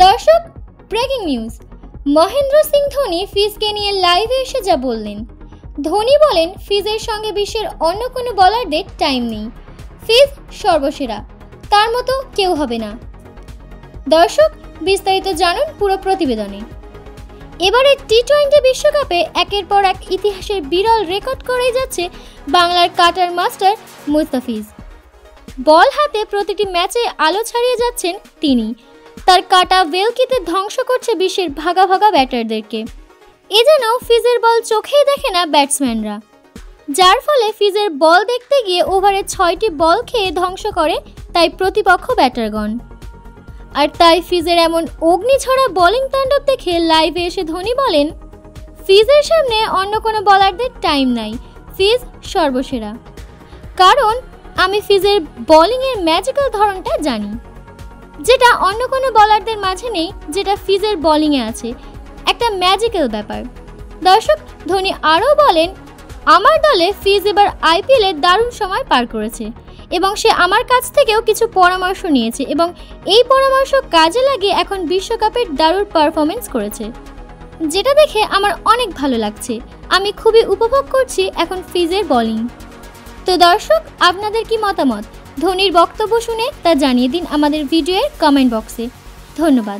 দর্শক, breaking news. Mahendra Singh Dhoni ফিজকে নিয়ে লাইভে এসে যা বললেন। ধোনি বলেন, ফিজের সঙ্গে বিশ্বের অন্য কোনো বলারদের টাইম নেই। ফিজ সর্বসেরা, তার মতো কেউ হবে না। দর্শক, বিস্তারিত জানুন পুরো প্রতিবেদনে। এবারে টি-20 বিশ্বকাপে একের পর এক ইতিহাসের বিরল রেকর্ড করেই যাচ্ছে বাংলার কাটার মাস্টার মুস্তাফিজ। বল হাতে প্রতিটি ম্যাচে আলো ছাড়িয়ে যাচ্ছেন তিনি। তার কাটা ভেলকিতে ধ্বংস করছে বিশ্বের ভাগা ভাগা ব্যাটারদেরকে। এ যেন ফিজের বল চোখেই দেখে না ব্যাটসম্যানরা, যার ফলে ফিজের বল দেখতে গিয়ে ওভারে 6টি বল খেয়ে ধ্বংস করে তাই প্রতিপক্ষ ব্যাটারগণ। আর তাই ফিজের এমন অগ্নিঝরা বোলিং তাণ্ডব দেখে লাইভে এসে ধোনি বলেন, ফিজের সামনে অন্য কোনো বলারদের টাইম নাই, ফিজ সর্বসেরা। কারণ আমি ফিজের বোলিংয়ের ম্যাজিক্যাল ধরনটা জানি, যেটা অন্য কোনো বলারদের মাঝে নেই, যেটা ফিজের বোলিংয়ে আছে, একটা ম্যাজিক্যাল ব্যাপার। দর্শক, ধোনি আরও বলেন, আমার দলে ফিজ এবার আইপিএলে দারুণ সময় পার করেছে এবং সে আমার কাছ থেকেও কিছু পরামর্শ নিয়েছে এবং এই পরামর্শ কাজে লাগিয়ে এখন বিশ্বকাপের দারুণ পারফরমেন্স করেছে, যেটা দেখে আমার অনেক ভালো লাগছে। আমি খুবই উপভোগ করছি এখন ফিজের বোলিং। তো দর্শক, আপনাদের কি মতামত? ধোনির বক্তব্য শুনে তা জানিয়ে দিন আমাদের ভিডিওর কমেন্ট বক্সে। ধন্যবাদ।